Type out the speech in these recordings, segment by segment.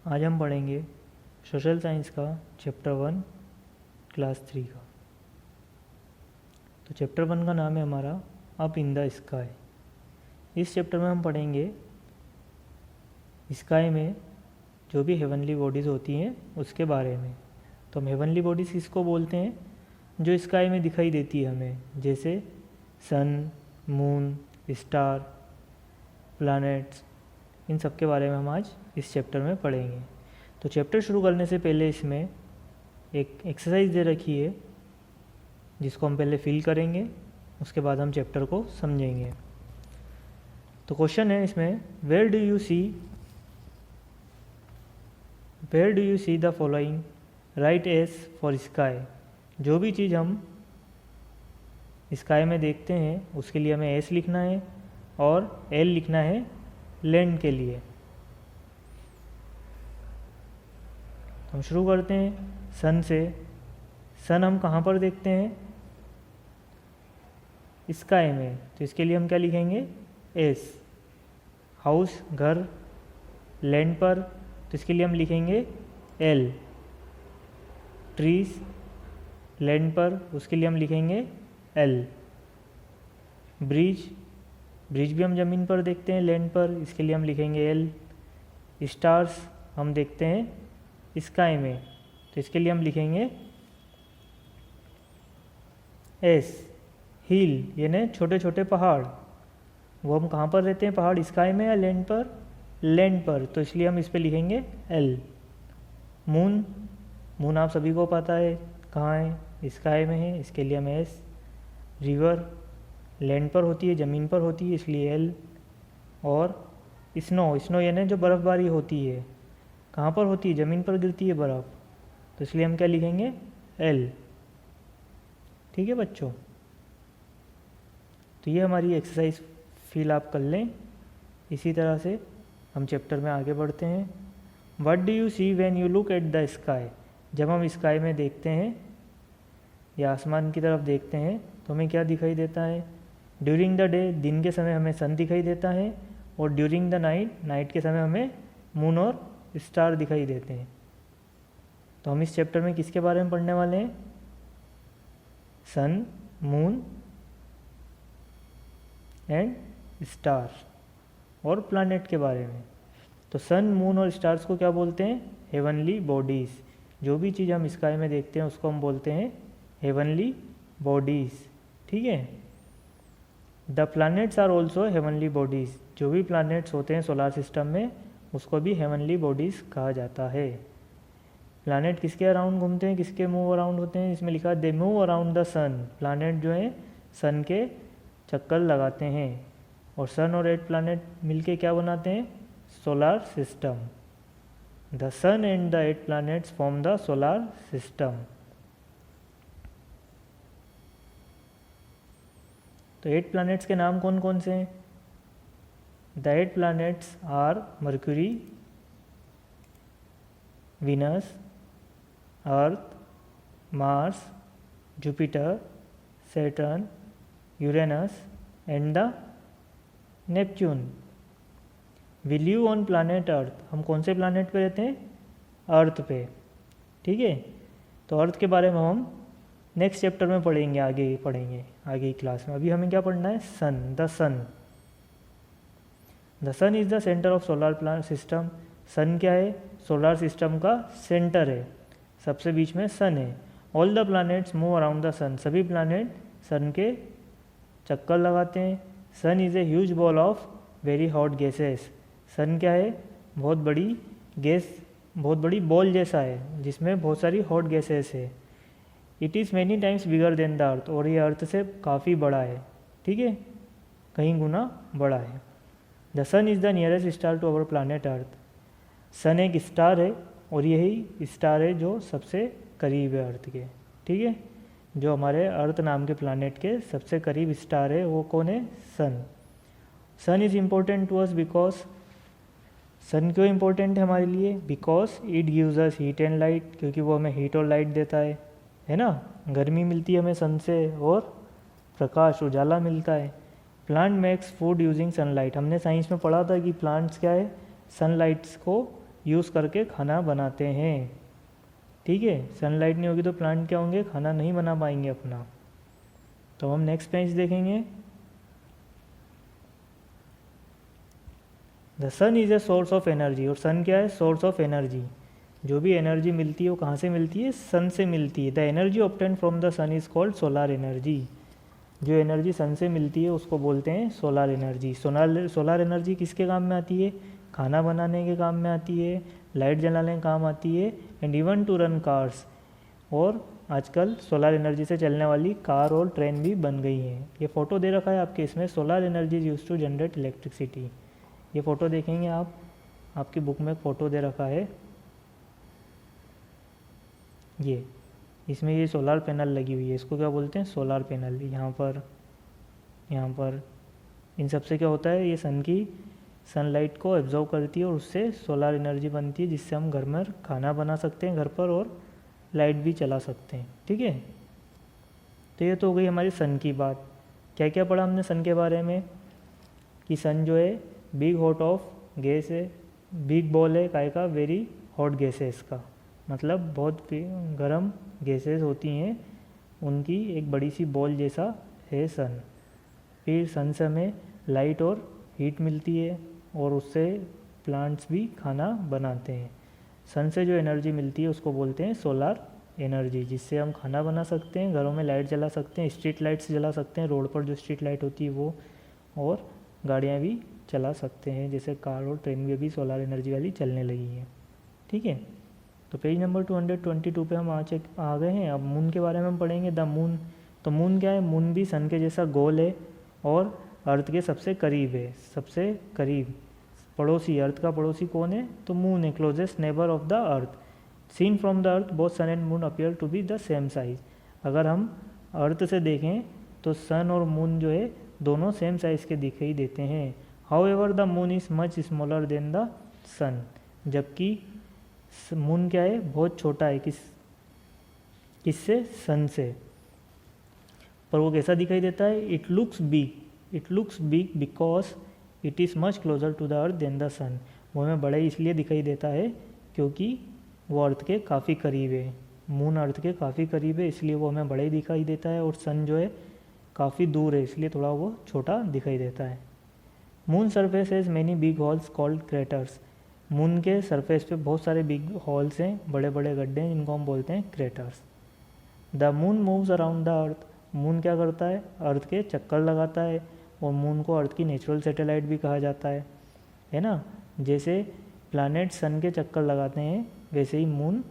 आज हम पढ़ेंगे सोशल साइंस का चैप्टर 1 क्लास 3 का। तो चैप्टर 1 का नाम है हमारा अप इन द स्काई। इस चैप्टर में हम पढ़ेंगे स्काई में जो भी हेवनली बॉडीज़ होती हैं उसके बारे में। तो हम हेवनली बॉडीज़ किसको बोलते हैं? जो स्काई में दिखाई देती है हमें, जैसे सन, मून, स्टार, प्लैनेट्स, इन सब के बारे में हम आज इस चैप्टर में पढ़ेंगे। तो चैप्टर शुरू करने से पहले इसमें एक एक्सरसाइज दे रखी है जिसको हम पहले फिल करेंगे, उसके बाद हम चैप्टर को समझेंगे। तो क्वेश्चन है इसमें, where do you see the following, write S for sky. जो भी चीज़ हम स्काई में देखते हैं उसके लिए हमें एस लिखना है और एल लिखना है लैंड के लिए। हम शुरू करते हैं सन से। सन हम कहाँ पर देखते हैं? स्काई में। तो इसके लिए हम क्या लिखेंगे? एस। हाउस, घर, लैंड पर, तो इसके लिए हम लिखेंगे एल। ट्रीज, लैंड पर, उसके लिए हम लिखेंगे एल। ब्रिज, ब्रिज भी हम ज़मीन पर देखते हैं, लैंड पर, इसके लिए हम लिखेंगे एल। स्टार्स हम देखते हैं स्काई में, तो इसके लिए हम लिखेंगे एस। हिल यानी छोटे छोटे पहाड़, वो हम कहाँ पर रहते हैं? पहाड़ स्काई में या लैंड पर? लैंड पर, तो इसलिए हम इस पर लिखेंगे एल। मून, मून आप सभी को पता है कहाँ है? स्काई में है, इसके लिए हम एस। रिवर लैंड पर होती है, ज़मीन पर होती है, इसलिए एल। और स्नो, स्नो यानी जो बर्फ़बारी होती है, कहाँ पर होती है? ज़मीन पर गिरती है बर्फ़, तो इसलिए हम क्या लिखेंगे? एल। ठीक है बच्चों, तो ये हमारी एक्सरसाइज फिल आप कर लें। इसी तरह से हम चैप्टर में आगे बढ़ते हैं। What do you see when you look at the sky. जब हम स्काई में देखते हैं या आसमान की तरफ देखते हैं तो हमें क्या दिखाई देता है? ड्यूरिंग द डे, दिन के समय हमें सन दिखाई देता है, और ड्यूरिंग द नाइट, नाइट के समय हमें मून और स्टार दिखाई देते हैं। तो हम इस चैप्टर में किसके बारे में पढ़ने वाले हैं? सन, मून एंड स्टार और प्लैनेट के बारे में। तो सन, मून और स्टार्स को क्या बोलते हैं? Heavenly bodies. जो भी चीज़ हम स्काई में देखते हैं उसको हम बोलते हैं हेवनली बॉडीज़। ठीक है। The planets are also heavenly bodies. जो भी प्लैनेट्स होते हैं सोलार सिस्टम में उसको भी हेवनली बॉडीज़ कहा जाता है। प्लैनेट किसके अराउंड घूमते हैं, किसके मूव अराउंड होते हैं? इसमें लिखा है they move around the sun. Planet जो है सन के चक्कर लगाते हैं, और सन और 8 प्लैनेट मिलके क्या बनाते हैं? Solar system. The sun and the 8 planets form the solar system. तो 8 प्लैनेट्स के नाम कौन कौन से हैं? The 8 planets are Mercury, Venus, Earth, Mars, Jupiter, Saturn, Uranus and the Neptune. We live on planet Earth. हम कौन से प्लैनेट पे रहते हैं? अर्थ पे। ठीक है। तो अर्थ के बारे में हम नेक्स्ट चैप्टर में पढ़ेंगे, आगे की क्लास में। अभी हमें क्या पढ़ना है? Sun, the sun. The sun is the centre of solar system. Sun क्या है? सोलार सिस्टम का सेंटर है, सबसे बीच में सन है। All the planets move around the sun. सभी प्लैनेट सन के चक्कर लगाते हैं। Sun is a huge ball of very hot gases. Sun क्या है? बहुत बड़ी गैस, बहुत बड़ी बॉल जैसा है जिसमें बहुत सारी हॉट गैसेस है। It is many times bigger than the अर्थ। और ये अर्थ से काफ़ी बड़ा है। ठीक है, कहीं गुना बड़ा है। The sun is the nearest star to our planet earth. Sun एक स्टार है और यही स्टार है जो सबसे करीब है अर्थ के। ठीक है, जो हमारे अर्थ नाम के प्लैनेट के सबसे करीब स्टार है वो कौन है? Sun. Sun is important to us because, sun क्यों इम्पोर्टेंट है हमारे लिए? Because it gives us heat and light. क्योंकि वो हमें हीट और लाइट देता है ना। गर्मी मिलती है हमें सन से और प्रकाश, उजाला मिलता है। Plant makes food using sunlight. हमने साइंस में पढ़ा था कि प्लांट्स क्या है? सनलाइट्स को यूज़ करके खाना बनाते हैं। ठीक है, सनलाइट नहीं होगी तो प्लांट क्या होंगे, खाना नहीं बना पाएंगे अपना। तो हम नेक्स्ट पेज देखेंगे। The sun is a source of energy, और सन क्या है, सोर्स ऑफ एनर्जी। जो भी एनर्जी मिलती है वो कहाँ से मिलती है, सन से मिलती है। The energy obtain from the sun is called solar energy. जो एनर्जी सन से मिलती है उसको बोलते हैं सोलार एनर्जी। सोलार एनर्जी किसके काम में आती है, खाना बनाने के काम में आती है, लाइट जलाने के काम आती है, and even to run cars. और आजकल सोलार एनर्जी से चलने वाली कार और ट्रेन भी बन गई हैं। ये फ़ोटो दे रखा है आपके, इसमें solar energy use to generate electricity. ये फ़ोटो देखेंगे आप, आपकी बुक में एक फ़ोटो दे रखा है, ये इसमें ये सोलार पैनल लगी हुई है, इसको क्या बोलते हैं, सोलार पैनल। यहाँ पर इन सब से क्या होता है, ये सनलाइट को एब्जॉर्व करती है और उससे सोलार एनर्जी बनती है, जिससे हम घर में खाना बना सकते हैं घर पर, और लाइट भी चला सकते हैं। ठीक है, तो ये तो हो गई हमारी सन की बात। क्या क्या पढ़ा हमने सन के बारे में, कि सन जो है बिग हॉट ऑफ गैस है, बिग बॉल है काय का, वेरी हॉट गैसेस का, मतलब बहुत गर्म गैसेस होती हैं, उनकी एक बड़ी सी बॉल जैसा है सन। फिर सन से हमें लाइट और हीट मिलती है, और उससे प्लांट्स भी खाना बनाते हैं। सन से जो एनर्जी मिलती है उसको बोलते हैं सोलार एनर्जी, जिससे हम खाना बना सकते हैं, घरों में लाइट जला सकते हैं, स्ट्रीट लाइट्स जला सकते हैं, रोड पर जो स्ट्रीट लाइट होती है वो, और गाड़ियाँ भी चला सकते हैं, जैसे कार और ट्रेन भी अभी सोलार एनर्जी वाली चलने लगी हैं। ठीक है, तो पेज नंबर 222 पे हम आ गए हैं। अब मून के बारे में हम पढ़ेंगे, द मून। तो मून क्या है, मून भी सन के जैसा गोल है और अर्थ के सबसे करीब है, सबसे करीब पड़ोसी। अर्थ का पड़ोसी कौन है, तो मून है, closest neighbour of the earth. Seen from the earth both sun and moon appear to be the same size. अगर हम अर्थ से देखें तो सन और मून जो है दोनों सेम साइज़ के दिखाई देते हैं। However the moon is much smaller than the sun, जबकि मून क्या है, बहुत छोटा है, किससे, सन से। पर वो कैसा दिखाई देता है, it looks big because it is much closer to the earth than the sun. वो हमें बड़ा इसलिए दिखाई देता है क्योंकि वो अर्थ के काफ़ी करीब है। मून अर्थ के काफ़ी करीब है, इसलिए वो हमें बड़ा ही दिखाई देता है, और सन जो है काफ़ी दूर है, इसलिए थोड़ा वो छोटा दिखाई देता है। Moon surface has many big holes called craters. Moon के सरफेस पे बहुत सारे बिग होल्स हैं, बड़े बड़े गड्ढे हैं, जिनको हम बोलते हैं craters. The moon moves around the earth. Moon क्या करता है, अर्थ के चक्कर लगाता है, और मून को अर्थ की नेचुरल सैटेलाइट भी कहा जाता है ना। जैसे प्लैनेट सन के चक्कर लगाते हैं, वैसे ही मून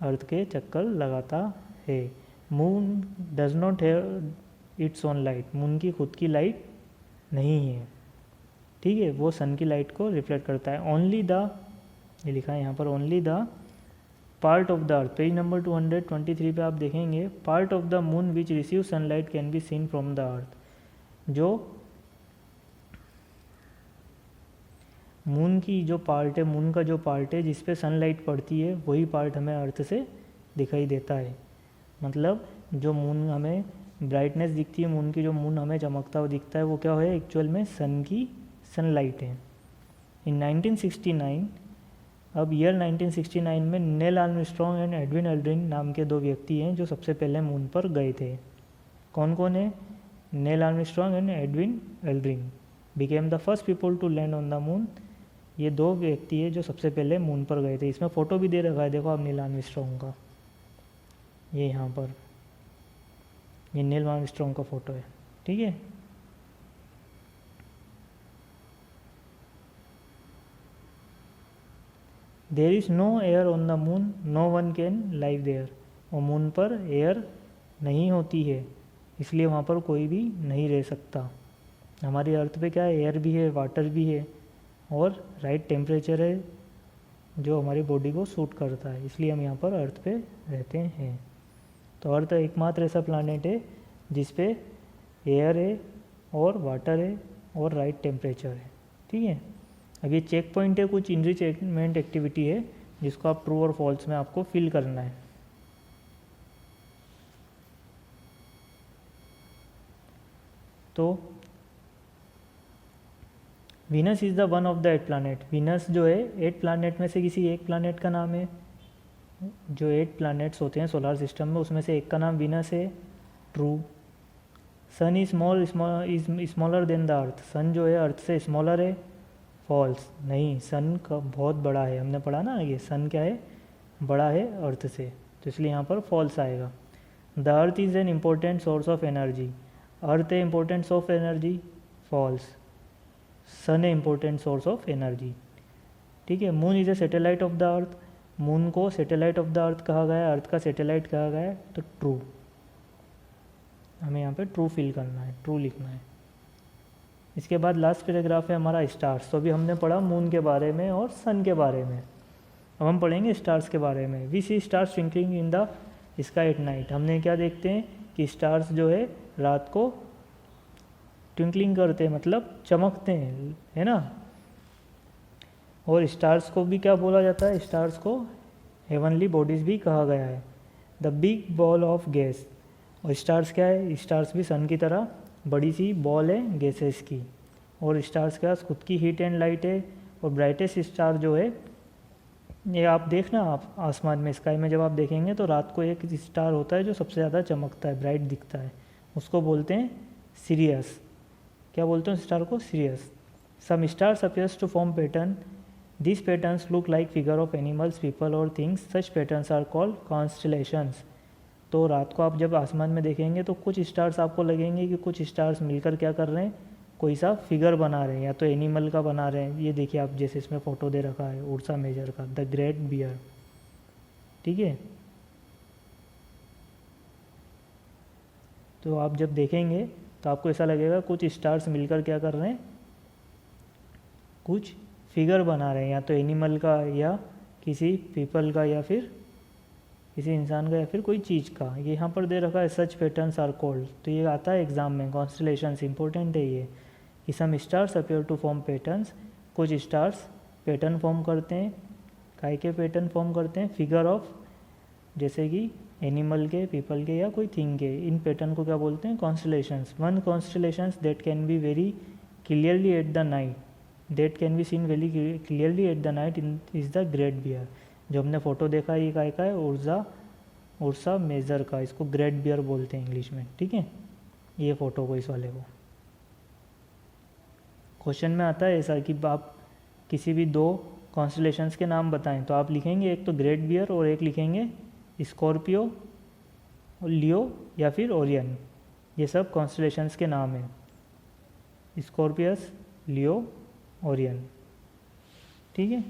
अर्थ के चक्कर लगाता है। Moon does not have its own light. Moon की खुद की लाइट नहीं है, ठीक है, वो सन की लाइट को रिफ्लेक्ट करता है। ओनली द, ये लिखा है यहाँ पर, only the part of the earth. Page number 223 पे आप देखेंगे, part of the moon which receive sunlight can be scene from the अर्थ। जो मून की जो पार्ट है, मून का जो पार्ट है जिस पे सनलाइट पड़ती है, वही पार्ट हमें अर्थ से दिखाई देता है। मतलब जो मून हमें ब्राइटनेस दिखती है, मून की जो मून हमें चमकता हुआ दिखता है, वो क्या है, एक्चुअल में सन की सनलाइट है। इन 1969, अब ईयर 1969 में नील आर्मस्ट्रॉन्ग एंड एडविन एल्ड्रिन नाम के दो व्यक्ति हैं जो सबसे पहले मून पर गए थे। कौन कौन है, Neil Armstrong and Edwin Aldrin became the first people to land on the moon. ये दो व्यक्ति है जो सबसे पहले मून पर गए थे। इसमें फ़ोटो भी दे रखा है, देखो आप नील आर्मस्ट्रॉन्ग का, ये यहाँ पर, ये नील आर्मस्ट्रॉन्ग का फ़ोटो है, ठीक है। There is no air on the moon, no one can live there. और मून पर एयर नहीं होती है, इसलिए वहाँ पर कोई भी नहीं रह सकता। हमारी अर्थ पे क्या है, एयर भी है, वाटर भी है, और राइट टेम्परेचर है जो हमारी बॉडी को सूट करता है, इसलिए हम यहाँ पर अर्थ पे रहते हैं। तो अर्थ एकमात्र ऐसा प्लानट है जिस पे एयर है और वाटर है और राइट टेम्परेचर है, ठीक है। अब ये चेक पॉइंट है, कुछ इनरिचमेंट एक्टिविटी है जिसको आप ट्रू और फॉल्स में आपको फिल करना है। तो Venus is the one of the 8 planet. Venus जो है 8 प्लानट में से किसी एक प्लानट का नाम है। जो 8 प्लानट्स होते हैं सोलर सिस्टम में उसमें से एक का नाम वीनस है, true. Sun is smaller than the earth. Sun जो है अर्थ से स्मॉलर है, फॉल्स। नहीं, सन का बहुत बड़ा है, हमने पढ़ा ना आगे, सन क्या है, बड़ा है अर्थ से, तो इसलिए यहाँ पर फॉल्स आएगा। The earth is an important source of energy. Earth है important source of energy, false. Sun है इम्पोर्टेंट सोर्स ऑफ एनर्जी, ठीक है। Moon is a satellite of the earth. Moon को सैटेलाइट ऑफ द अर्थ कहा गया है, अर्थ का satellite कहा गया है, तो ट्रू। हमें यहाँ पे ट्रू फिल करना है, ट्रू लिखना है। इसके बाद लास्ट पैराग्राफ है हमारा स्टार्स। तो अभी हमने पढ़ा मून के बारे में और सन के बारे में, अब हम पढ़ेंगे स्टार्स के बारे में। We see stars twinkling in the sky at night. हमने क्या देखते हैं कि स्टार्स जो है रात को ट्विंकलिंग करते हैं, मतलब चमकते हैं, है ना। और स्टार्स को भी क्या बोला जाता है, स्टार्स को हेवनली बॉडीज़ भी कहा गया है। The big ball of gas. और स्टार्स क्या है, स्टार्स भी सन की तरह बड़ी सी बॉल है गैसेस की। और स्टार्स के पास खुद की हीट एंड लाइट है। और ब्राइटेस्ट स्टार जो है, ये आप देखना, आप आसमान में स्काई में जब आप देखेंगे तो रात को एक स्टार होता है जो सबसे ज़्यादा चमकता है, ब्राइट दिखता है, उसको बोलते हैं सीरियस। क्या बोलते हैं स्टार को, Sirius. Some stars appears to form pattern. This patterns look like figure of animals, people और things. Such patterns are called constellations. तो रात को आप जब आसमान में देखेंगे तो कुछ स्टार्स आपको लगेंगे कि कुछ स्टार्स मिलकर क्या कर रहे हैं, कोई सा फिगर बना रहे हैं, या तो एनिमल का बना रहे हैं। ये देखिए आप, जैसे इसमें फ़ोटो दे रखा है उर्सा मेजर का, द ग्रेट बियर, ठीक है। तो आप जब देखेंगे तो आपको ऐसा लगेगा कुछ स्टार्स मिलकर क्या कर रहे हैं, कुछ फिगर बना रहे हैं, या तो एनिमल का, या किसी पीपल का, या फिर किसी इंसान का, या फिर कोई चीज़ का। ये यहाँ पर दे रखा है सच पैटर्न्स आर कॉल्ड। तो ये आता है एग्जाम में, कॉन्स्टेलेशंस इंपॉर्टेंट है ये, कि some stars appear to form patterns. कुछ स्टार्स पैटर्न फॉर्म करते हैं, काय के पैटर्न फॉर्म करते हैं, फिगर ऑफ, जैसे कि एनिमल के, पीपल के, या कोई थिंग के। इन पैटर्न को क्या बोलते हैं, constellations. One constellations that can be very clearly at the night, that can be seen very clearly at the night is the great bear. जो हमने फ़ोटो देखा है ये काय का है, उर्सा मेजर का, इसको ग्रेट बियर बोलते हैं इंग्लिश में, ठीक है। ये फ़ोटो को, इस वाले को। क्वेश्चन में आता है ऐसा कि आप किसी भी दो कॉन्स्टेलेशंस के नाम बताएं, तो आप लिखेंगे एक तो ग्रेट बियर और एक लिखेंगे स्कॉर्पियो, लियो, या फिर ओरियन। ये सब कॉन्स्टेलेशंस के नाम हैं, स्कॉर्पियस, लियो, ओरियन, ठीक है।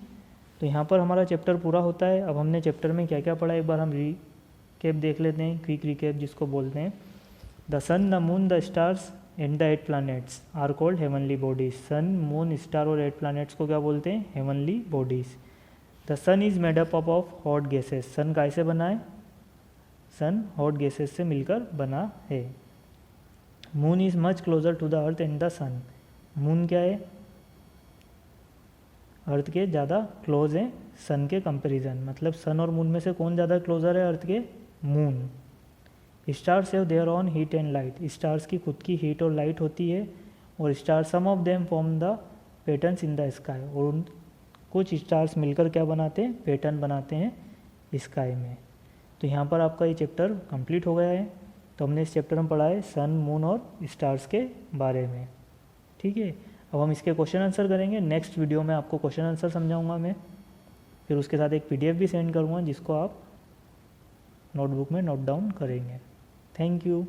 तो यहाँ पर हमारा चैप्टर पूरा होता है। अब हमने चैप्टर में क्या क्या पढ़ा एक बार हम रिकैप देख लेते हैं, क्विक रिकैप जिसको बोलते हैं। The sun, the moon, the stars and the 8 planets are called heavenly bodies. Sun, moon, star और 8 प्लैनेट्स को क्या बोलते हैं, heavenly bodies. The sun is made up of hot gases. Sun कैसे बना है, सन हॉट गैसेस से मिलकर बना है। Moon is much closer to the earth and the sun. Moon क्या है, अर्थ के ज़्यादा क्लोज है सन के कंपैरिजन। मतलब सन और मून में से कौन ज़्यादा क्लोजर है अर्थ के, moon. Stars have their own heat and light. Stars की खुद की हीट और लाइट होती है। और star, some of them form the patterns in the sky. और उन कुछ स्टार्स मिलकर क्या बनाते हैं, पैटर्न बनाते हैं स्काई में। तो यहाँ पर आपका ये चैप्टर कंप्लीट हो गया है। तो हमने इस चैप्टर में पढ़ा है सन, मून और स्टार्स के बारे में, ठीक है। अब हम इसके क्वेश्चन आंसर करेंगे। नेक्स्ट वीडियो में आपको क्वेश्चन आंसर समझाऊंगा मैं, फिर उसके साथ एक PDF भी सेंड करूँगा जिसको आप नोटबुक में नोट डाउन करेंगे। Thank you.